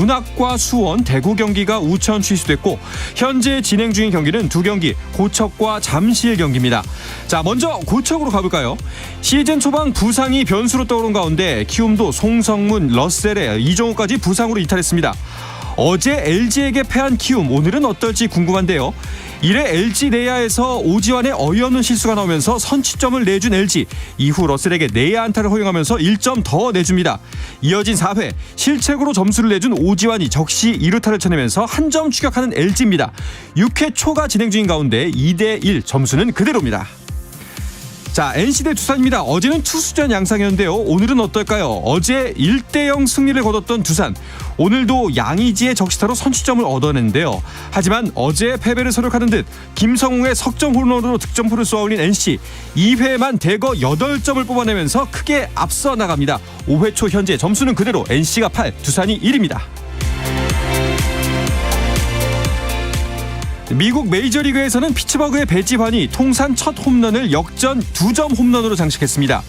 문학과 수원, 대구 경기가 우천 취소됐고 현재 진행 중인 경기는 두 경기, 고척과 잠실 경기입니다. 자, 먼저 고척으로 가볼까요? 시즌 초반 부상이 변수로 떠오른 가운데 키움도 송성문, 러셀에 이정우까지 부상으로 이탈했습니다. 어제 LG에게 패한 키움, 오늘은 어떨지 궁금한데요. 이래 LG 내야에서 오지환의 어이없는 실수가 나오면서 선취점을 내준 LG. 이후 러셀에게 내야 안타를 허용하면서 1점 더 내줍니다. 이어진 4회 실책으로 점수를 내준 오지환이 적시 2루타를 쳐내면서 한 점 추격하는 LG입니다. 6회 초가 진행 중인 가운데 2대1 점수는 그대로입니다. 자, NC 대 두산입니다. 어제는 투수전 양상이었는데요. 오늘은 어떨까요? 어제 1대0 승리를 거뒀던 두산. 오늘도 양의지의 적시타로 선취점을 얻어냈는데요. 하지만 어제 패배를 서력하는 듯 김성웅의 석점 홈런으로 득점포를 쏘아올린 NC. 2회에만 대거 8점을 뽑아내면서 크게 앞서 나갑니다. 5회 초 현재 점수는 그대로 NC가 8, 두산이 1입니다. 미국 메이저리그에서는 피츠버그의 배지환이 통산 첫 홈런을 역전 2점 홈런으로 장식했습니다.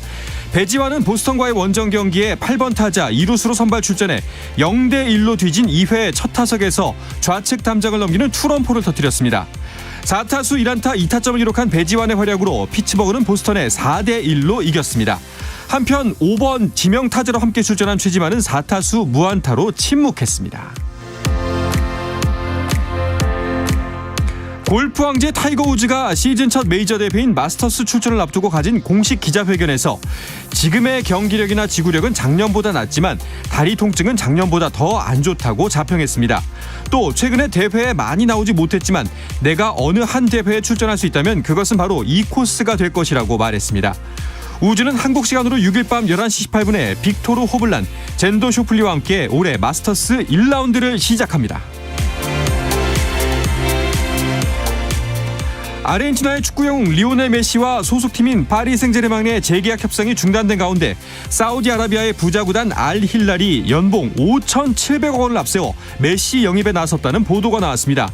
배지환은 보스턴과의 원정 경기에 8번 타자 2루수로 선발 출전해 0대1로 뒤진 2회 첫 타석에서 좌측 담장을 넘기는 투런포를 터뜨렸습니다. 4타수 1안타 2타점을 기록한 배지환의 활약으로 피츠버그는 보스턴에 4대1로 이겼습니다. 한편 5번 지명 타자로 함께 출전한 최지만은 4타수 무안타로 침묵했습니다. 골프 왕제 타이거 우즈가 시즌 첫 메이저 대회인 마스터스 출전을 앞두고 가진 공식 기자회견에서 지금의 경기력이나 지구력은 작년보다 낫지만 다리 통증은 작년보다 더 안 좋다고 자평했습니다. 또 최근에 대회에 많이 나오지 못했지만 내가 어느 한 대회에 출전할 수 있다면 그것은 바로 이 코스가 될 것이라고 말했습니다. 우즈는 한국 시간으로 6일 밤 11시 18분에 빅토르 호블란, 젠도 쇼플리와 함께 올해 마스터스 1라운드를 시작합니다. 아르헨티나의 축구 영웅 리오넬 메시와 소속팀인 파리 생제르맹의 재계약 협상이 중단된 가운데 사우디아라비아의 부자 구단 알 힐랄이 연봉 5,700억 원을 앞세워 메시 영입에 나섰다는 보도가 나왔습니다.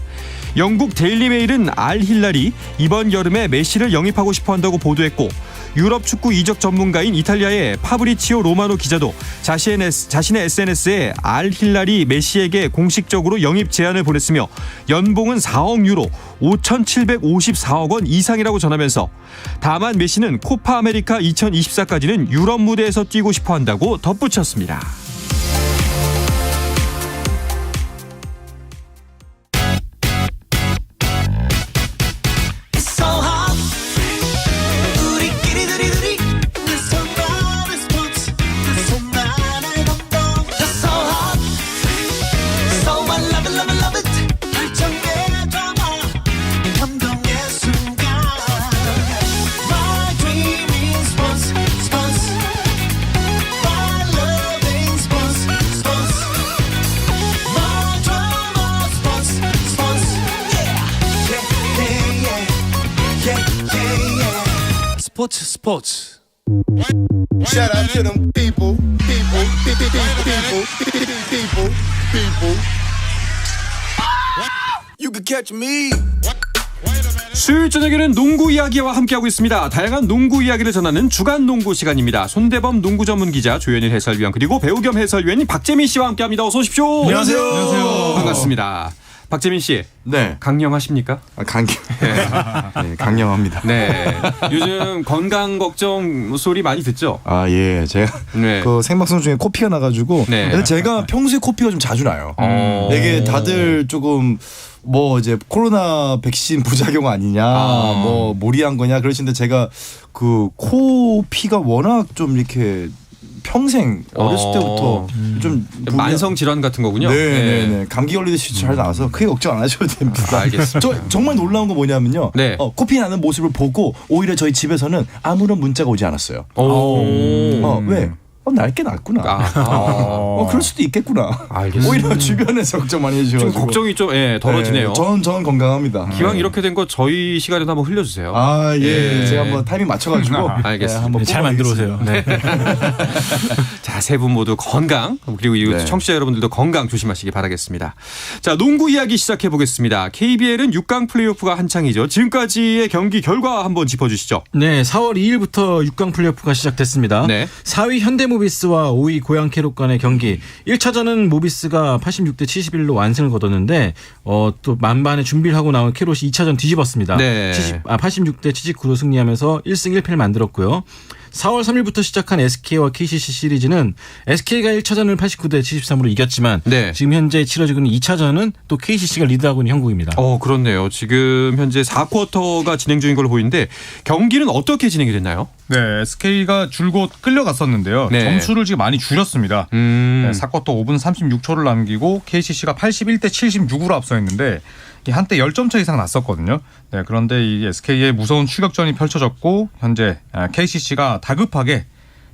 영국 데일리 메일은 알 힐랄이 이번 여름에 메시를 영입하고 싶어 한다고 보도했고 유럽 축구 이적 전문가인 이탈리아의 파브리치오 로마노 기자도 자신의 SNS에 알 힐랄이 메시에게 공식적으로 영입 제안을 보냈으며 연봉은 4억 유로 5,754억 원 이상이라고 전하면서 다만 메시는 코파 아메리카 2024까지는 유럽 무대에서 뛰고 싶어 한다고 덧붙였습니다. 스포츠. Shout out to them people. You can catch me. 수요일 저녁에는 농구 이야기와 함께하고 있습니다. 다양한 농구 이야기를 전하는 주간 농구 시간입니다. 손대범 농구 전문 기자, 조현일 해설위원, 그리고 배우 겸 해설위원인 박재민 씨와 함께합니다. 어서 오십시오. 안녕하세요. 안녕하세요. 반갑습니다. 박재민 씨, 네. 강령하십니까? 강경. 네, 강령합니다. 네. 요즘 건강 걱정 소리 많이 듣죠? 아, 예. 제가 네. 그 생방송 중에 코피가 나가지고. 네. 근데 제가 평소에 코피가 좀 자주 나요. 이게 다들 조금 뭐 이제 코로나 백신 부작용 아니냐, 뭐 무리한 거냐 그러시는데 제가 그 코피가 워낙 좀 이렇게 평생 어렸을 때부터 좀 만성 질환 같은 거군요. 네네네. 감기 걸리듯이 잘 나와서 크게 걱정 안 하셔도 됩니다. 알겠습니다. 저 정말 놀라운 건 뭐냐면요. 네. 코피 나는 모습을 보고 오히려 저희 집에서는 아무런 문자가 오지 않았어요. 왜? 낡게 낫구나. 그럴 수도 있겠구나. 알겠습니다. 오히려 주변에서 걱정 많이 해주셔서 걱정이 좀 덜어지네요. 저는 건강합니다. 기왕 이렇게 된 거 저희 시간에도 한번 흘려주세요. 아, 예. 제가 한번 타이밍 맞춰가지고. 알겠습니다. 한번 잘 만들어 오세요. 네. 자, 세 분 모두 건강, 그리고 이 네. 청취자 여러분들도 건강 조심하시기 바라겠습니다. 자, 농구 이야기 시작해 보겠습니다. KBL은 6강 플레이오프가 한창이죠. 지금까지의 경기 결과 한번 짚어주시죠. 네, 4월 2일부터 6강 플레이오프가 시작됐습니다. 네. 4위 현대모비스 현대모비스와 5위 고양 캐롯 간의 경기. 1차전은 모비스가 86대 71로 완승을 거뒀는데 또 만반의 준비를 하고 나온 캐롯이 2차전 뒤집었습니다. 네. 86대 79로 승리하면서 1승 1패를 만들었고요. 4월 3일부터 시작한 SK와 KCC 시리즈는 SK가 1차전을 89대 73으로 이겼지만 네. 지금 현재 치러지고 있는 2차전은 또 KCC가 리드하고 있는 형국입니다. 그렇네요. 지금 현재 4쿼터가 진행 중인 걸로 보이는데 경기는 어떻게 진행이 됐나요? 네, SK가 줄곧 끌려갔었는데요. 네. 점수를 지금 많이 줄였습니다. 네, 4쿼터 5분 36초를 남기고 KCC가 81대 76으로 앞서했는데 한때 10점 차 이상 났었거든요. 네, 그런데 이 SK의 무서운 추격전이 펼쳐졌고 현재 KCC가 다급하게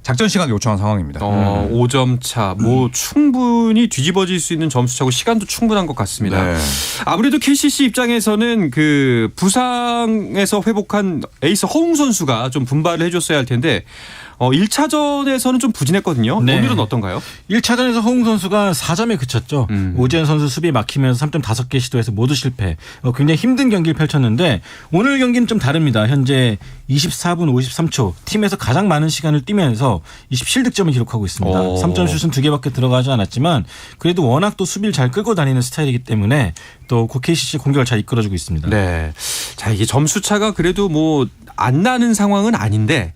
작전 시간을 요청한 상황입니다. 5점 차, 충분히 뒤집어질 수 있는 점수차고 시간도 충분한 것 같습니다. 네. 아무래도 KCC 입장에서는 그 부상에서 회복한 에이스 허웅 선수가 좀 분발을 해줬어야 할 텐데 1차전에서는 좀 부진했거든요. 네. 오늘은 어떤가요? 1차전에서 허웅 선수가 4점에 그쳤죠. 오지현 선수 수비에 막히면서 3점 5개 시도해서 모두 실패. 굉장히 힘든 경기를 펼쳤는데 오늘 경기는 좀 다릅니다. 현재 24분 53초 팀에서 가장 많은 시간을 뛰면서 27득점을 기록하고 있습니다. 3점 슛은 2개밖에 들어가지 않았지만 그래도 워낙 또 수비를 잘 끌고 다니는 스타일이기 때문에 또 KCC 공격을 잘 이끌어주고 있습니다. 네. 자, 이게 점수 차가 그래도 안 나는 상황은 아닌데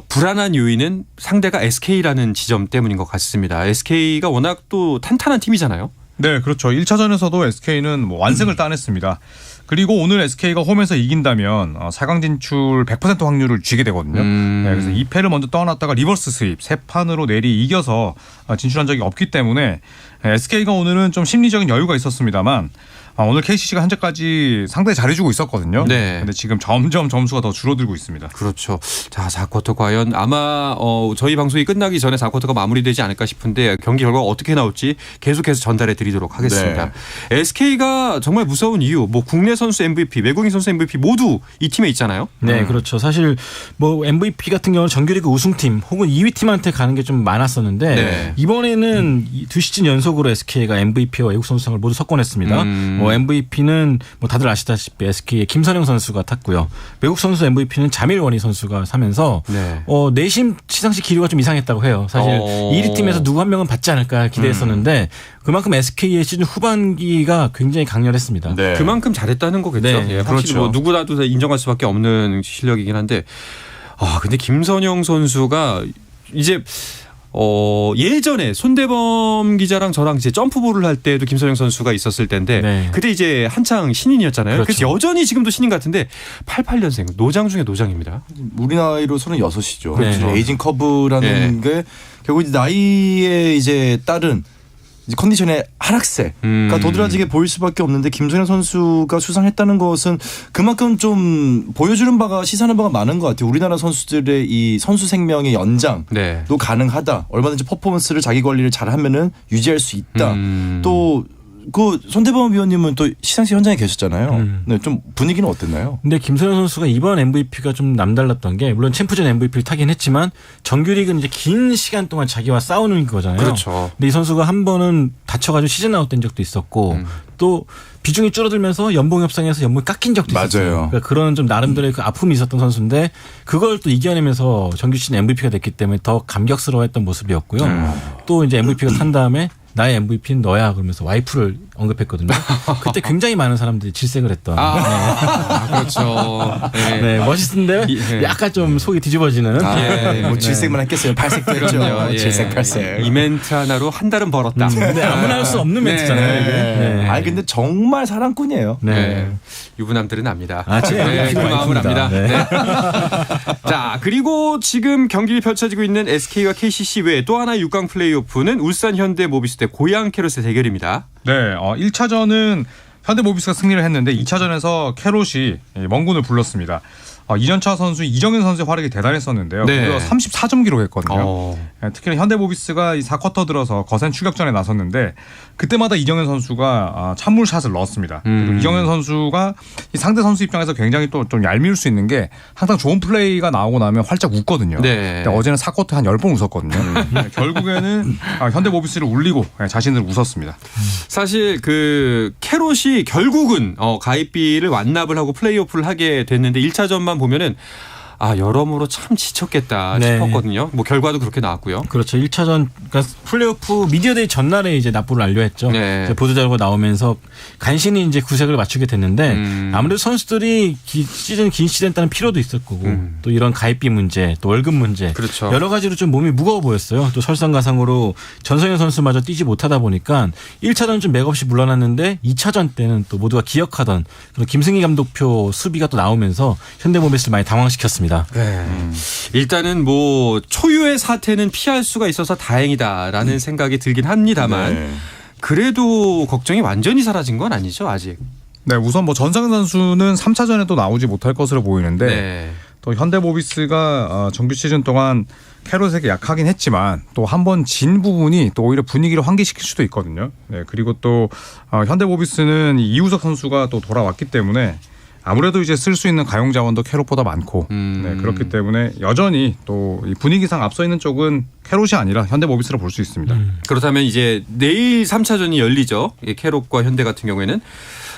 불안한 요인은 상대가 SK라는 지점 때문인 것 같습니다. SK가 워낙 또 탄탄한 팀이잖아요. 네, 그렇죠. 1차전에서도 SK는 완승을 따냈습니다. 그리고 오늘 SK가 홈에서 이긴다면 4강 진출 100% 확률을 쥐게 되거든요. 네, 그래서 2패를 먼저 떠났다가 리버스 스윕 3판으로 내리 이겨서 진출한 적이 없기 때문에 SK가 오늘은 좀 심리적인 여유가 있었습니다만 오늘 KCC가 현재까지 상당히 잘해주고 있었거든요. 네. 근데 지금 점점 점수가 더 줄어들고 있습니다. 그렇죠. 자, 4쿼터 과연 아마 저희 방송이 끝나기 전에 4쿼터가 마무리되지 않을까 싶은데 경기 결과가 어떻게 나올지 계속해서 전달해 드리도록 하겠습니다. 네. SK가 정말 무서운 이유, 국내 선수 MVP, 외국인 선수 MVP 모두 이 팀에 있잖아요. 네, 그렇죠. 사실 MVP 같은 경우는 정규리그 우승팀 혹은 2위 팀한테 가는 게 좀 많았었는데 네. 이번에는 두 시즌 연속으로 SK가 MVP와 외국 선수상을 모두 석권했습니다. MVP는 다들 아시다시피 SK의 김선영 선수가 탔고요. 외국 선수 MVP는 자밀원희 선수가 사면서 네. 내심 시상식 기류가 좀 이상했다고 해요. 사실 1위 팀에서 누구 한 명은 받지 않을까 기대했었는데 그만큼 SK의 시즌 후반기가 굉장히 강렬했습니다. 네. 그만큼 잘했다는 거겠죠. 네, 예, 확실히 그렇죠. 누구라도 다 인정할 수밖에 없는 실력이긴 한데 근데 김선영 선수가 이제 예전에 손대범 기자랑 저랑 이제 점프볼을 할 때도 김선영 선수가 있었을 텐데 네. 그때 이제 한창 신인이었잖아요. 그렇죠. 그래서 여전히 지금도 신인 같은데 88년생 노장 중에 노장입니다. 우리 나이로 36이죠. 그렇죠. 에이징 커브라는 게 결국 이제 나이에 이제 따른 이제 컨디션의 하락세가 도드라지게 보일 수밖에 없는데 김선영 선수가 수상했다는 것은 그만큼 좀 보여주는 바가 시사하는 바가 많은 것 같아요. 우리나라 선수들의 이 선수 생명의 연장도 네. 가능하다. 얼마든지 퍼포먼스를 자기 관리를 잘하면은 유지할 수 있다. 또 그 손대범 위원님은 또 시상식 현장에 계셨잖아요. 네, 좀 분위기는 어땠나요? 근데 김선영 선수가 이번 MVP가 좀 남달랐던 게 물론 챔프전 MVP를 타긴 했지만 정규리그는 이제 긴 시간 동안 자기와 싸우는 거잖아요. 그렇죠. 근데 이 선수가 한 번은 다쳐가지고 시즌 아웃된 적도 있었고 또 비중이 줄어들면서 연봉 협상에서 연봉이 깎인 적도 있었어요. 맞아요. 그러니까 그런 좀 나름대로의 그 아픔이 있었던 선수인데 그걸 또 이겨내면서 정규 시즌 MVP가 됐기 때문에 더 감격스러워했던 모습이었고요. 또 이제 MVP가 탄 다음에 나의 MVP는 너야 그러면서 와이프를 언급했거든요. 그때 굉장히 많은 사람들이 질색을 했던. 그렇죠. 네. 네, 멋있는데 예. 약간 좀 속이 뒤집어지는. 뭐 질색만 했겠어요. 발색도 했죠. 그럼요. 예. 질색 발색. 이 멘트 하나로 한 달은 벌었다. 근데 아무나 할 수 없는 멘트잖아요. 이게. 네. 아니 근데 정말 사랑꾼이에요. 네. 네. 유부남들은 압니다. 제 그 마음을 압니다. 네. 네. 자, 그리고 지금 경기를 펼쳐지고 있는 SK와 KCC 외에 또 하나의 6강 플레이오프는 울산 현대 모비스 대 고양 캐롯의 대결입니다. 네, 1차전은 현대모비스가 승리를 했는데 2차전에서 캐롯이 멍군을 불렀습니다. 2년차 선수 이정현 선수의 활약이 대단했었는데요. 네. 무려 34점 기록했거든요. 네. 특히 현대모비스가 이 4쿼터 들어서 거센 추격전에 나섰는데 그때마다 이정현 선수가 찬물샷을 넣었습니다. 그리고 이정현 선수가 이 상대 선수 입장에서 굉장히 또 좀 얄미울 수 있는 게 항상 좋은 플레이가 나오고 나면 활짝 웃거든요. 네. 근데 어제는 4쿼터 한 10번 웃었거든요. 결국에는 현대모비스를 울리고 자신을 웃었습니다. 사실 그 캐롯이 결국은 가입비를 완납을 하고 플레이오프를 하게 됐는데 1차전만 보면은 여러모로 참 지쳤겠다 네. 싶었거든요. 뭐 결과도 그렇게 나왔고요. 그렇죠. 1차전 그러니까 플레이오프 미디어데이 전날에 이제 납부를 완료했죠. 네. 이제 보도자료가 나오면서 간신히 이제 구색을 맞추게 됐는데 아무래도 선수들이 시즌 긴 시즌 따는 피로도 있을 거고 또 이런 가입비 문제, 또 월급 문제, 그렇죠. 여러 가지로 좀 몸이 무거워 보였어요. 또 설상가상으로 전성현 선수마저 뛰지 못하다 보니까 1차전 좀 맥없이 물러났는데 2차전 때는 또 모두가 기억하던 그런 김승희 감독표 수비가 또 나오면서 현대모비스를 많이 당황시켰습니다. 네. 일단은 뭐 초유의 사태는 피할 수가 있어서 다행이다라는 생각이 들긴 합니다만 네. 그래도 걱정이 완전히 사라진 건 아니죠 아직. 네, 우선 뭐 전상현 선수는 3차전에도 나오지 못할 것으로 보이는데 네. 또 현대모비스가 정규 시즌 동안 캐롯에게 약하긴 했지만 또 한 번 진 부분이 또 오히려 분위기를 환기시킬 수도 있거든요. 네, 그리고 또 현대모비스는 이우석 선수가 또 돌아왔기 때문에 아무래도 이제 쓸 수 있는 가용 자원도 캐롯보다 많고 네, 그렇기 때문에 여전히 또 이 분위기상 앞서 있는 쪽은 캐롯이 아니라 현대모비스로 볼 수 있습니다. 그렇다면 이제 내일 3차전이 열리죠. 캐롯과 현대 같은 경우에는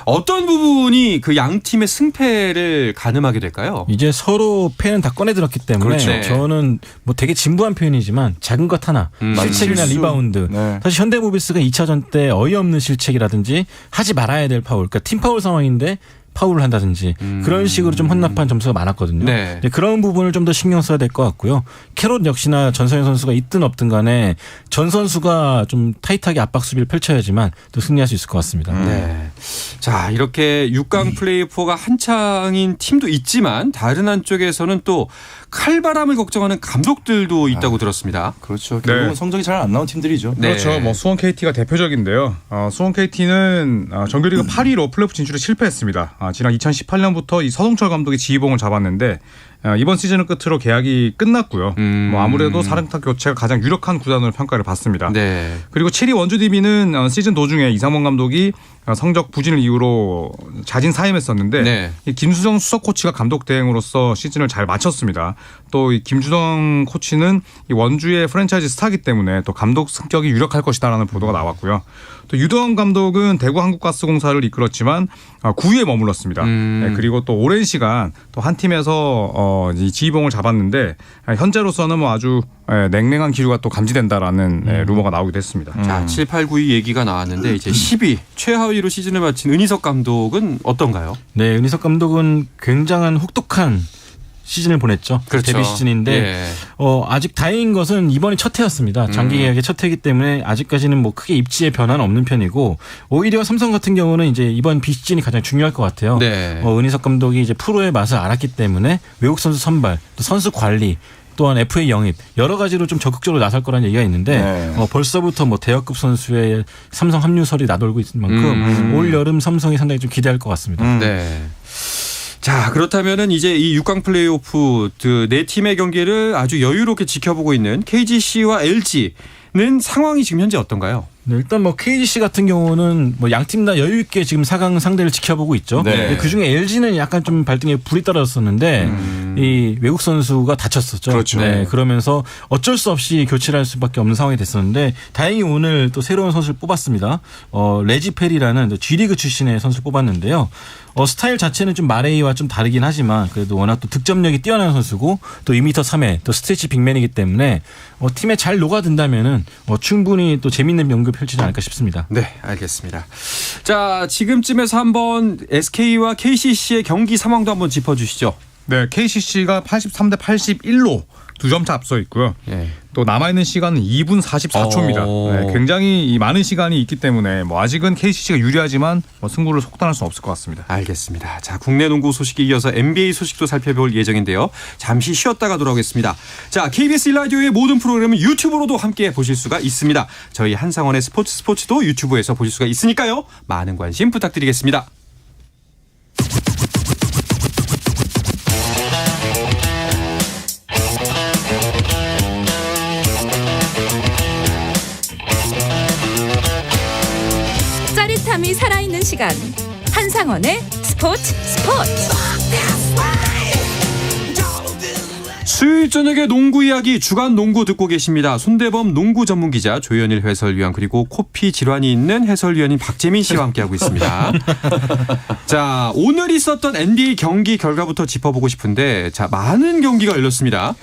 어떤 부분이 그 양 팀의 승패를 가늠하게 될까요? 이제 서로 패는 다 꺼내들었기 때문에 그렇죠. 저는 뭐 되게 진부한 표현이지만 작은 것 하나 실책이나 실수. 리바운드 네. 사실 현대모비스가 2차전 때 어이없는 실책이라든지 하지 말아야 될 파울 그러니까 팀 파울 상황인데 파울을 한다든지 그런 식으로 좀 혼납한 점수가 많았거든요. 네. 네, 그런 부분을 좀 더 신경 써야 될 것 같고요. 캐롯 역시나 전성현 선수가 있든 없든 간에 전 선수가 좀 타이트하게 압박 수비를 펼쳐야지만 또 승리할 수 있을 것 같습니다. 네. 자, 이렇게 6강 플레이오프가 한창인 팀도 있지만 다른 한쪽에서는 또 칼바람을 걱정하는 감독들도 있다고 들었습니다. 그렇죠. 결국은 네. 성적이 잘 안 나온 팀들이죠. 네. 그렇죠. 뭐 수원 KT가 대표적인데요. 수원 KT는 정규리그 8위로 플레이오프 진출에 실패했습니다. 지난 2018년부터 이 서동철 감독이 지휘봉을 잡았는데 이번 시즌을 끝으로 계약이 끝났고요. 뭐 아무래도 사령탑 교체가 가장 유력한 구단으로 평가를 받습니다. 네. 그리고 7위 원주 DB는 시즌 도중에 이상원 감독이 성적 부진을 이유로 자진 사임했었는데 네. 이 김수정 수석 코치가 감독 대행으로서 시즌을 잘 마쳤습니다. 또 이 김주성 코치는 이 원주의 프랜차이즈 스타이기 때문에 또 감독 승격이 유력할 것이다라는 보도가 나왔고요. 또 유도원 감독은 대구 한국가스공사를 이끌었지만 9위에 머물렀습니다. 네, 그리고 또 오랜 시간 또 한 팀에서 이 지휘봉을 잡았는데 현재로서는 뭐 아주 냉랭한 기류가 또 감지된다라는 루머가 나오기도 했습니다. 자, 7, 8, 9위 얘기가 나왔는데 이제 10위 최하위로 시즌을 마친 은희석 감독은 어떤가요? 네, 은희석 감독은 굉장한 혹독한 시즌을 보냈죠. 그렇죠. 데뷔 시즌인데 예. 아직 다행인 것은 이번이 첫 해였습니다. 장기 계약의 첫 해이기 때문에 아직까지는 뭐 크게 입지의 변화는 없는 편이고 오히려 삼성 같은 경우는 이제 이번 비시즌이 가장 중요할 것 같아요. 네. 은희석 감독이 이제 프로의 맛을 알았기 때문에 외국 선수 선발, 또 선수 관리 또한 FA 영입 여러 가지로 좀 적극적으로 나설 거라는 얘기가 있는데 네. 벌써부터 뭐 대여급 선수의 삼성 합류설이 나돌고 있는 만큼 올 여름 삼성이 상당히 좀 기대할 것 같습니다. 네. 자, 그렇다면은 이제 이 6강 플레이오프 네 팀의 경기를 아주 여유롭게 지켜보고 있는 KGC와 LG는 상황이 지금 현재 어떤가요? 네, 일단 뭐 KGC 같은 경우는 뭐 양 팀 다 여유 있게 지금 4강 상대를 지켜보고 있죠. 네. 그 중에 LG는 약간 좀 발등에 불이 떨어졌었는데 이 외국 선수가 다쳤었죠. 그렇죠. 네, 그러면서 어쩔 수 없이 교체를 할 수밖에 없는 상황이 됐었는데 다행히 오늘 또 새로운 선수를 뽑았습니다. 레지 페리라는 G리그 출신의 선수를 뽑았는데요. 스타일 자체는 좀 마레이와 좀 다르긴 하지만 그래도 워낙 또 득점력이 뛰어난 선수고 또 2m 3회 또 스트레치 빅맨이기 때문에 팀에 잘 녹아든다면은 충분히 또 재밌는 연극 펼치지 않을까 싶습니다. 네, 알겠습니다. 자, 지금쯤에서 한번 SK와 KCC의 경기 상황도 한번 짚어주시죠. 네, KCC가 83대 81로 2점 차 앞서 있고요. 예. 또 남아있는 시간은 2분 44초입니다. 네, 굉장히 많은 시간이 있기 때문에 뭐 아직은 KCC가 유리하지만 뭐 승부를 속단할 수는 없을 것 같습니다. 알겠습니다. 자, 국내 농구 소식에 이어서 NBA 소식도 살펴볼 예정인데요. 잠시 쉬었다가 돌아오겠습니다. 자, KBS 1라디오의 모든 프로그램은 유튜브로도 함께 보실 수가 있습니다. 저희 한상원의 스포츠도 유튜브에서 보실 수가 있으니까요. 많은 관심 부탁드리겠습니다. 짜릿함이 살아있는 시간 한상원의 스포츠 수요일 저녁에 농구 이야기 주간 농구 듣고 계십니다. 손대범 농구 전문 기자 조현일 해설위원 그리고 코피 질환이 있는 해설위원인 박재민 씨와 함께하고 있습니다. 자, 오늘 있었던 NBA 경기 결과부터 짚어보고 싶은데 자, 많은 경기가 열렸습니다.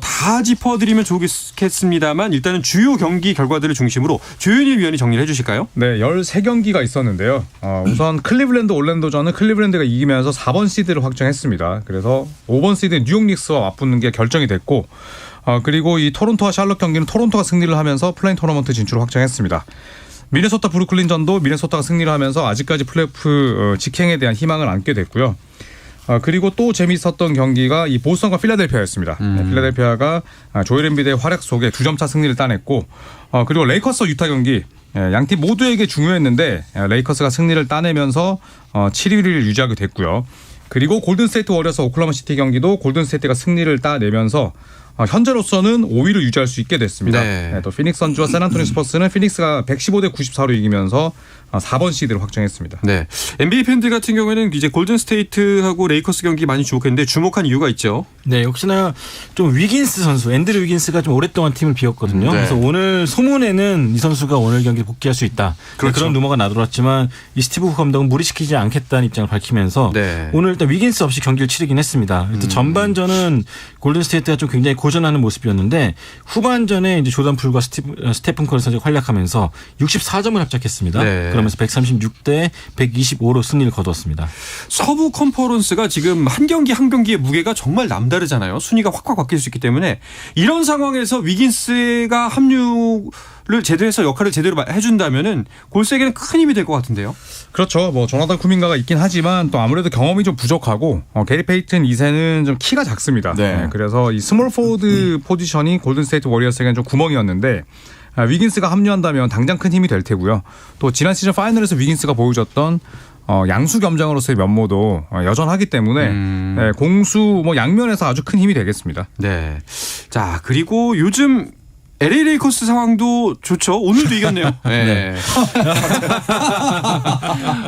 다 짚어드리면 좋겠습니다만 일단은 주요 경기 결과들을 중심으로 조현일 위원이 정리를 해주실까요? 네, 13경기가 있었는데요. 우선 클리블랜드 올랜도전은 클리블랜드가 이기면서 4번 시드를 확정했습니다. 그래서 5번 시드 뉴욕 닉스와 맞붙는 게 결정이 됐고 그리고 이 토론토와 샬럿 경기는 토론토가 승리를 하면서 플레인 토너먼트 진출을 확정했습니다. 미네소타 브루클린전도 미네소타가 승리를 하면서 아직까지 플레이오프 직행에 대한 희망을 안게 됐고요. 그리고 또 재미있었던 경기가 이 보스턴과 필라델피아였습니다. 필라델피아가 조엘 엠비드의 활약 속에 2점차 승리를 따냈고 그리고 레이커스 유타 경기 양팀 모두에게 중요했는데 레이커스가 승리를 따내면서 7위를 유지하게 됐고요. 그리고 골든스테이트 워리어스 오클라호마 시티 경기도 골든스테이트가 승리를 따내면서 현재로서는 5위를 유지할 수 있게 됐습니다. 네. 또 피닉스 선즈와 샌안토니오 스퍼스는 피닉스가 115대 94로 이기면서 4번 시드를 확정했습니다. 네, NBA 팬들 같은 경우에는 이제 골든스테이트하고 레이커스 경기 많이 주목했는데 주목한 이유가 있죠. 네, 역시나 좀 위긴스 선수, 앤드류 위긴스가 좀 오랫동안 팀을 비웠거든요. 네. 그래서 오늘 소문에는 이 선수가 오늘 경기에 복귀할 수 있다. 그렇죠. 그런 루머가 나돌았지만 이 스티브 후 감독은 무리시키지 않겠다는 입장을 밝히면서 네. 오늘 일단 위긴스 없이 경기를 치르긴 했습니다. 일단 전반전은 골든스테이트가 좀 굉장히 고전하는 모습이었는데 후반전에 이제 조던 풀과 스테픈 커리 선수가 활약하면서 64점을 합작했습니다. 네. 그러면서 136대 125로 승리를 거두었습니다. 서부 컨퍼런스가 지금 한 경기 한 경기의 무게가 정말 남다르잖아요. 순위가 확확 바뀔 수 있기 때문에 이런 상황에서 위긴스가 합류를 제대로 해서 역할을 제대로 해준다면은 골스에게는 큰 힘이 될 것 같은데요. 그렇죠. 뭐 조나단 쿠민가가 있긴 하지만 또 아무래도 경험이 좀 부족하고 게리 페이튼 2세는 좀 키가 작습니다. 네. 그래서 이 스몰 포워드 포지션이 골든스테이트 워리어스에게는 좀 구멍이었는데 위긴스가 합류한다면 당장 큰 힘이 될 테고요. 또 지난 시즌 파이널에서 위긴스가 보여줬던 양수 겸장으로서의 면모도 여전하기 때문에 네, 공수 뭐 양면에서 아주 큰 힘이 되겠습니다. 네. 자, 그리고 요즘 LA 레이커스 상황도 좋죠. 오늘도 이겼네요. 네.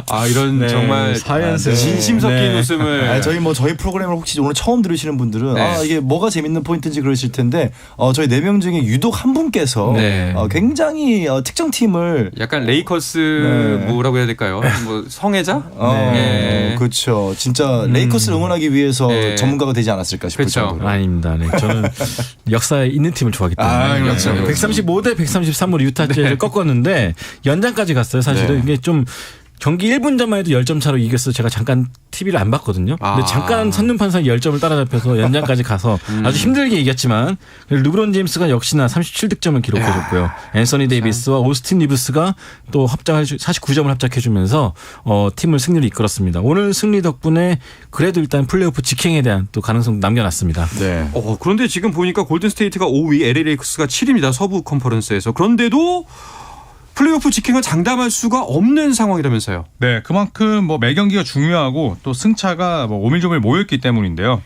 아, 이런 네, 정말 사연스. 진심 섞인 네. 웃음을. 저희 프로그램을 혹시 오늘 처음 들으시는 분들은 네. 이게 뭐가 재밌는 포인트인지 그러실 텐데 저희 4명 중에 유독 한 분께서 네. 굉장히 특정 팀을 약간 레이커스 네. 뭐라고 해야 될까요? 뭐 성애자? 네. 그렇죠. 진짜 레이커스를 응원하기 위해서 네. 전문가가 되지 않았을까 싶을 그렇죠. 정도로. 아닙니다. 네. 저는 역사에 있는 팀을 좋아하기 때문에. 그렇죠. 135대 133으로 유타 재즈를 꺾었는데 연장까지 갔어요. 사실은 네. 이게 좀 경기 1분 전만 해도 10점 차로 이겼어. 제가 잠깐 TV를 안 봤거든요. 근데 잠깐 선눈판 사이 10점을 따라잡혀서 연장까지 가서 아주 힘들게 이겼지만 르브론 제임스가 역시나 37득점을 기록해줬고요. 앤서니 데이비스와 오스틴 리브스가 또 49점을 합작해주면서 팀을 승리로 이끌었습니다. 오늘 승리 덕분에 그래도 일단 플레이오프 직행에 대한 또 가능성 남겨놨습니다. 네. 그런데 지금 보니까 골든스테이트가 5위, LA 레이커스가 7위입니다. 서부 컨퍼런스에서. 그런데도 플레이오프 직행을 장담할 수가 없는 상황이라면서요. 네, 그만큼 뭐 매 경기가 중요하고 또 승차가 뭐 오밀조밀 모였기 때문인데요.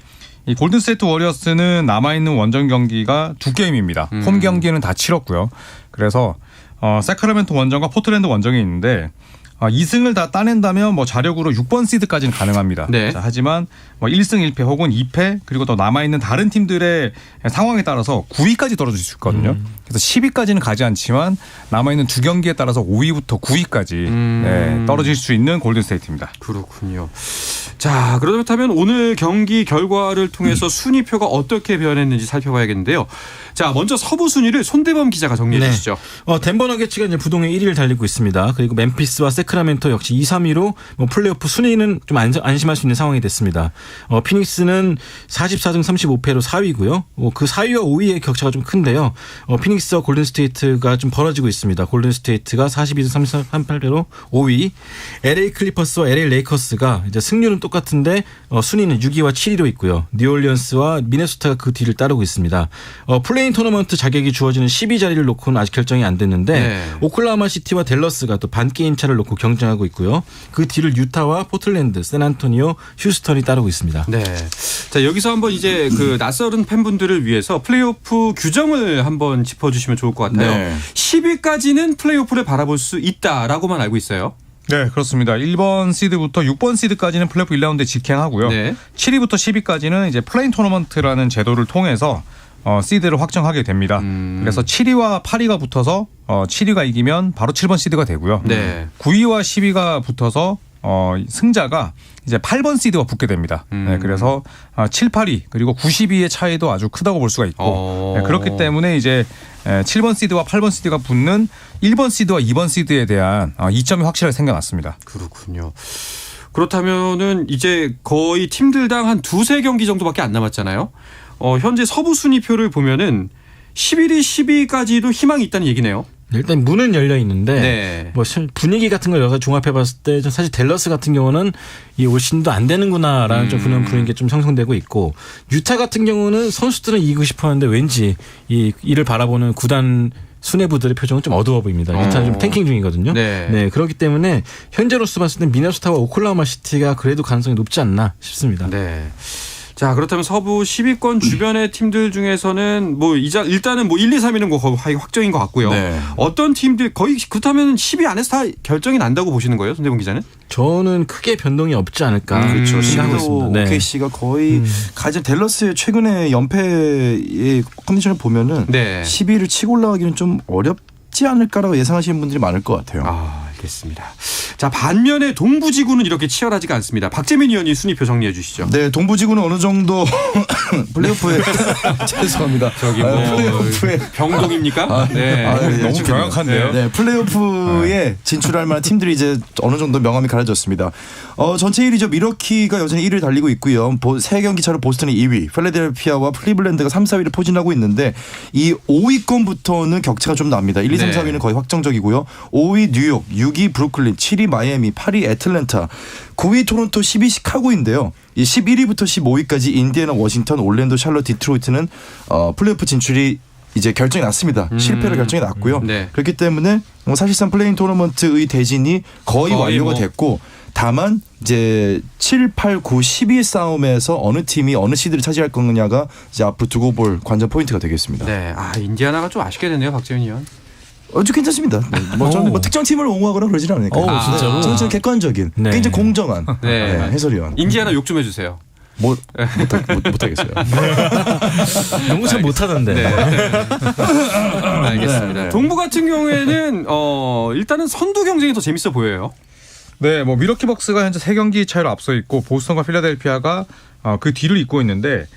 이 골든스테이트 워리어스는 남아있는 원정 경기가 2게임입니다. 홈 경기는 다 치렀고요. 그래서 세크라멘토 원정과 포틀랜드 원정이 있는데 2승을 다 따낸다면 뭐 자력으로 6번 시드까지는 가능합니다. 네. 자, 하지만 뭐 1승 1패 혹은 2패 그리고 또 남아있는 다른 팀들의 상황에 따라서 9위까지 떨어질 수 있거든요. 그래서 10위까지는 가지 않지만 남아있는 두 경기에 따라서 5위부터 9위까지 떨어질 수 있는 골든스테이트입니다. 그렇군요. 자, 그렇다면 오늘 경기 결과를 통해서 순위표가 어떻게 변했는지 살펴봐야겠는데요. 자, 먼저 서부 순위를 손대범 기자가 정리해 주시죠. 덴버 너게츠가 이제 부동의 1위를 달리고 있습니다. 그리고 멤피스와 세크라멘토 역시 2, 3위로 뭐 플레이오프 순위는 좀 안심할 수 있는 상황이 됐습니다. 피닉스는 44승 35패로 4위고요. 그 4위와 5위의 격차가 좀 큰데요. 피닉스와 골든스테이트가 좀 벌어지고 있습니다. 골든스테이트가 42승 38패로 5위. LA 클리퍼스와 LA 레이커스가 이제 승률은 똑같은데 순위는 6위와 7위로 있고요. 뉴올리언스와 미네소타가 그 뒤를 따르고 있습니다. 플레인 토너먼트 자격이 주어지는 12 자리를 놓고는 아직 결정이 안 됐는데 네. 오클라호마 시티와 댈러스가 또 반 게임 차를 놓고 경쟁하고 있고요. 그 뒤를 유타와 포틀랜드, 샌안토니오, 휴스턴이 따르고 있습니다. 네. 자, 여기서 한번 이제 그 낯설은 팬분들을 위해서 플레이오프 규정을 한번 짚어주시면 좋을 것 같아요. 네. 10위까지는 플레이오프를 바라볼 수 있다라고만 알고 있어요. 네, 그렇습니다. 1번 시드부터 6번 시드까지는 플레이오프 1라운드에 직행하고요. 네. 7위부터 10위까지는 이제 플레인 토너먼트라는 제도를 통해서 시드를 확정하게 됩니다. 그래서 7위와 8위가 붙어서 7위가 이기면 바로 7번 시드가 되고요. 네. 9위와 10위가 붙어서 승자가 이제 8번 시드와 붙게 됩니다. 네, 그래서 7, 8위 그리고 9, 10위의 차이도 아주 크다고 볼 수가 있고 네, 그렇기 때문에 이제 7번 시드와 8번 시드가 붙는 1번 시드와 2번 시드에 대한 이점이 확실하게 생겨났습니다. 그렇군요. 그렇다면은 이제 거의 팀들당 한 두세 경기 정도밖에 안 남았잖아요. 현재 서부 순위표를 보면은 11위, 10위까지도 희망이 있다는 얘기네요. 일단 문은 열려 있는데 네. 뭐 분위기 같은 걸 여기서 종합해봤을 때 사실 댈러스 같은 경우는 이 올 시즌도 안 되는구나라는 좀 그런 분위기가 좀 형성되고 있고 유타 같은 경우는 선수들은 이기고 싶어하는데 왠지 이를 바라보는 구단 수뇌부들의 표정은 좀 어두워 보입니다. 유타는 좀 탱킹 중이거든요. 네. 그렇기 때문에 현재로서 봤을 때 미네소타와 오클라호마 시티가 그래도 가능성이 높지 않나 싶습니다. 네. 자, 그렇다면 서부 10위권 주변의 팀들 중에서는 뭐 일단은 뭐 1, 2, 3위는 뭐 거의 확정인 것 같고요. 네. 어떤 팀들 거의 그렇다면 10위 안에서 다 결정이 난다고 보시는 거예요, 손대범 기자는? 저는 크게 변동이 없지 않을까 그렇죠. 생각하고 시드도 있습니다. 네. OKC가 거의 가장 댈러스의 최근의 연패의 컨디션을 보면은 네. 10위를 치고 올라가기는 좀 어렵지 않을까라고 예상하시는 분들이 많을 것 같아요. 알겠습니다. 자, 반면에 동부지구는 이렇게 치열하지가 않습니다. 박재민 의원이 순위표 정리해 주시죠. 네, 동부지구는 어느 정도 플레이오프에 죄송합니다. 저기 뭐 플레이오프에 병동입니까? 네. 너무 명확한데요. 네, 플레이오프에 진출할 만한 팀들이 이제 어느 정도 명함이 가려졌습니다. 전체 1위죠. 미러키가 여전히 1위를 달리고 있고요. 3경기 차로 보스턴이 2위, 필라델피아와 클리블랜드가 3, 4위를 포진하고 있는데 이 5위권부터는 격차가 좀 납니다. 1, 2, 3, 네. 4위는 거의 확정적이고요. 5위 뉴욕, 6위 브루클린, 7위 마이애미, 8위 애틀랜타, 9위 토론토, 10위 시카고인데요. 이 11위부터 15위까지 인디애나, 워싱턴, 올랜도, 샬럿, 디트로이트는 플레이오프 진출이 이제 결정이 났습니다. 실패로 결정이 났고요. 네. 그렇기 때문에 사실상 플레인 토너먼트의 대진이 거의 완료가 됐고 다만 이제 7, 8, 9, 10위 싸움에서 어느 팀이 어느 시드를 차지할 거냐가 이제 앞으로 두고 볼 관전 포인트가 되겠습니다. 네. 인디아나가 좀 아쉽게 됐네요, 박재민 의원. 아주 괜찮습니다. 네, 저는 뭐 특정 팀을 옹호하거나 그러진 않으니까. 진짜로? 저는 객관적인, 네. 굉장히 공정한 네. 해설위원. 인디아나 욕 좀 해주세요. 못하겠어요. 농구 잘 못하던데. 알겠습니다. 네. 동부 같은 경우에는 일단은 선두 경쟁이 더 재밌어 보여요. 네, 뭐 미러키 벅스가 현재 3경기 차이로 앞서 있고 보스턴과 필라델피아가 그 뒤를 잇고 있는데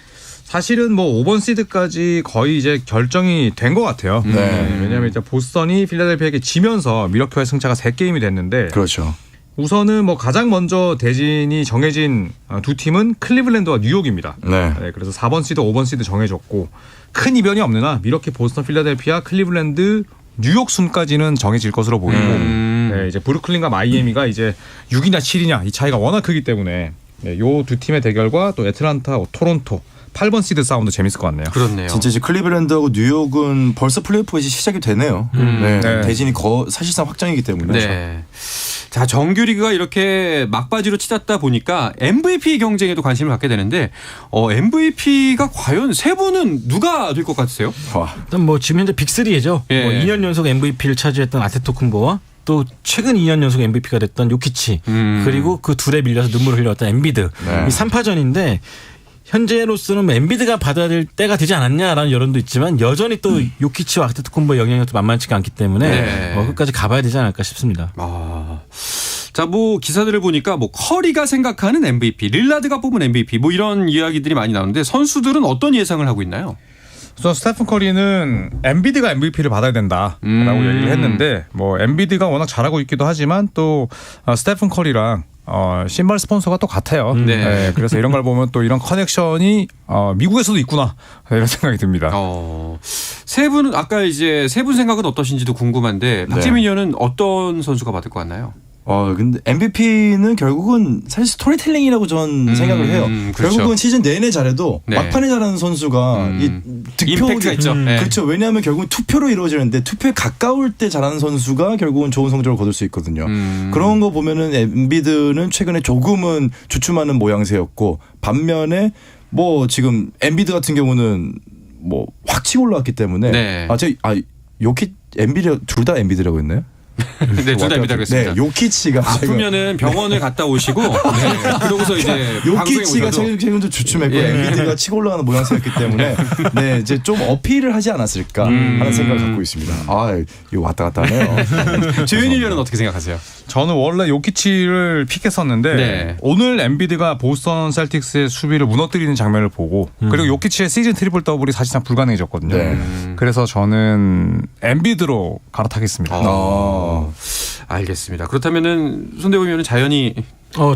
사실은 뭐 5번 시드까지 거의 이제 결정이 된 것 같아요. 네. 왜냐하면 이제 보스턴이 필라델피아에게 지면서 미러키와의 승차가 3게임이 됐는데 그렇죠. 우선은 뭐 가장 먼저 대진이 정해진 두 팀은 클리블랜드와 뉴욕입니다. 네. 네, 그래서 4번 시드, 5번 시드 정해졌고 큰 이변이 없는 한 미러키, 보스턴, 필라델피아, 클리블랜드, 뉴욕 순까지는 정해질 것으로 보이고 네, 이제 브루클린과 마이애미가 이제 6이냐 7이냐 이 차이가 워낙 크기 때문에 네, 요 두 팀의 대결과 또 애틀란타, 토론토 8번 시드 싸움도 재밌을 것 같네요. 그렇네요. 진짜 이제 클리블랜드하고 뉴욕은 벌써 플레이오프가 이제 시작이 되네요. 네. 네. 대진이 사실상 확정이기 때문에. 네. 자, 정규리그가 이렇게 막바지로 치닫다 보니까 MVP 경쟁에도 관심을 갖게 되는데 MVP가 과연 세 분은 누가 될 것 같으세요? 와. 일단 뭐 지금 현재 빅3죠. 예. 뭐 2년 연속 MVP를 차지했던 아테토쿤보와 또 최근 2년 연속 MVP가 됐던 요키치 그리고 그 둘에 밀려서 눈물을 흘렸던 엠비드 네. 이 3파전인데 현재로서는 엠비드가 받아야 될 때가 되지 않았냐라는 여론도 있지만 여전히 또 요키치와 아테토쿤보의 영향력도 만만치가 않기 때문에 네. 끝까지 가봐야 되지 않을까 싶습니다. 자, 뭐 기사들을 보니까 뭐 커리가 생각하는 MVP, 릴라드가 뽑은 MVP 뭐 이런 이야기들이 많이 나오는데 선수들은 어떤 예상을 하고 있나요? 우선 스테픈 커리는 엔비드가 MVP를 받아야 된다라고 얘기를 했는데 뭐 엔비드가 워낙 잘하고 있기도 하지만 또 스테픈 커리랑 신발 스폰서가 또 같아요. 네. 네, 그래서 이런 걸 보면 또 이런 커넥션이 미국에서도 있구나 이런 생각이 듭니다. 세 분은 아까 이제 세 분 생각은 어떠신지도 궁금한데 박재민 의원은 어떤 선수가 받을 것 같나요? 근데 MVP는 결국은 사실 스토리텔링이라고 전 생각을 해요. 그렇죠. 결국은 시즌 내내 잘해도 네. 막판에 잘하는 선수가 이 임팩트가 있죠. 네. 그렇죠. 왜냐하면 결국은 투표로 이루어지는데 투표에 가까울 때 잘하는 선수가 결국은 좋은 성적을 거둘 수 있거든요. 그런 거 보면은 엠비드는 최근에 조금은 주춤하는 모양새였고 반면에 뭐 지금 엠비드 같은 경우는 뭐 확 치고 올라왔기 때문에 네. 요키 엠비드 둘 다 엠비드라고 했나요? 네, 둘 다 MVP겠습니다. 네, 요키치가 아프면은 병원을 갔다 오시고 네, 그러고서 이제 요키치가 방송에 최근도 주춤했고 엔비디가 치고 올라가는 모양새였기 때문에 네, 이제 좀 어필을 하지 않았을까 하는 생각을 갖고 있습니다. 아, 이거 왔다 갔다 하네요. 조현일 위원은 어떻게 생각하세요? 저는 원래 요키치를 픽했었는데 네. 오늘 엔비드가 보스턴 셀틱스의 수비를 무너뜨리는 장면을 보고 그리고 요키치의 시즌 트리플 더블이 사실상 불가능해졌거든요. 네. 그래서 저는 엔비드로 갈아타겠습니다. 알겠습니다. 그렇다면은 손대범 위원은 자연히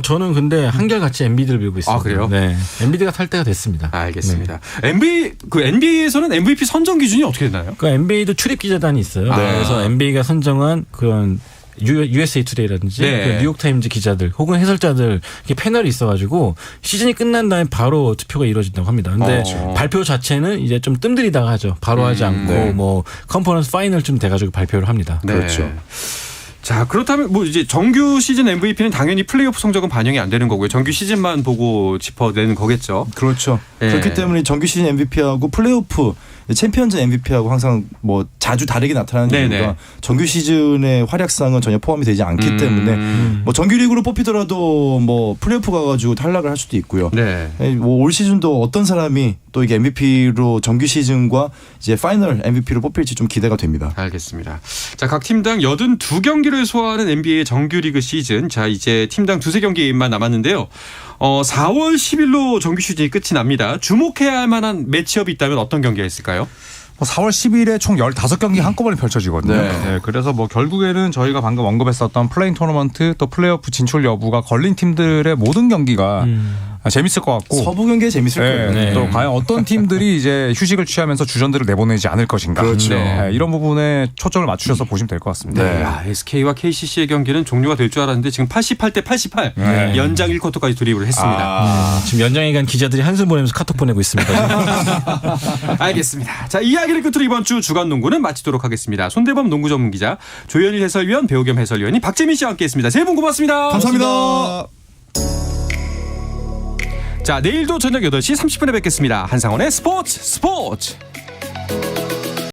저는 근데 한결같이 엔비디를 밀고 있습니다. 아, 그래요? 네. 엔비디가 탈 때가 됐습니다. 알겠습니다. NBA에서는 MVP 선정 기준이 어떻게 되나요? 그 NBA도 출입 기자단이 있어요. 그래서 NBA가 선정한 그런 USA 투데이라든지 네. 그 뉴욕타임즈 기자들 혹은 해설자들 이렇게 패널이 있어가지고 시즌이 끝난 다음에 바로 투표가 이루어진다고 합니다. 근데 발표 자체는 이제 좀 뜸들이다가 하죠. 바로 하지 않고 뭐 컨퍼런스 파이널쯤 돼가지고 발표를 합니다. 네. 그렇죠. 자, 그렇다면 뭐 이제 정규 시즌 MVP는 당연히 플레이오프 성적은 반영이 안 되는 거고요. 정규 시즌만 보고 짚어내는 거겠죠. 그렇죠. 네. 그렇기 때문에 정규 시즌 MVP하고 플레이오프 챔피언즈 MVP하고 항상 뭐 자주 다르게 나타나는 네네. 이유가 정규 시즌의 활약상은 전혀 포함이 되지 않기 때문에 뭐 정규 리그로 뽑히더라도 뭐 플레이오프 가가지고 탈락을 할 수도 있고요. 네. 뭐 올 시즌도 어떤 사람이 또 이게 MVP로 정규 시즌과 이제 파이널 MVP로 뽑힐지 좀 기대가 됩니다. 알겠습니다. 자, 각 팀당 82경기를 소화하는 NBA 정규리그 시즌. 자, 이제 팀당 2-3경기만 남았는데요. 4월 10일로 정규 시즌이 끝이 납니다. 주목해야 할 만한 매치업이 있다면 어떤 경기가 있을까요? 4월 10일에 총 15경기 한꺼번에 펼쳐지거든요. 네. 네, 그래서 뭐 결국에는 저희가 방금 언급했었던 플레잉 토너먼트 또 플레이오프 진출 여부가 걸린 팀들의 모든 경기가 재밌을 것 같고 서부 경기에 재밌을 네, 거예요. 네. 또 과연 어떤 팀들이 이제 휴식을 취하면서 주전들을 내보내지 않을 것인가. 그렇죠. 네, 이런 부분에 초점을 맞추셔서 보시면 될 것 같습니다. 네. 야, SK와 KCC의 경기는 종료가 될 줄 알았는데 지금 88대 88 네. 연장 1쿼터까지 돌입을 했습니다. 지금 연장에 간 기자들이 한숨 보내면서 카톡 보내고 있습니다. 알겠습니다. 자, 이야기를 끝으로 이번 주 주간 농구는 마치도록 하겠습니다. 손대범 농구 전문 기자, 조현일 해설위원, 배우 겸 해설위원이 박재민 씨와 함께했습니다. 세 분 고맙습니다. 감사합니다. 자, 내일도 저녁 8시 30분에 뵙겠습니다. 한상원의 스포츠.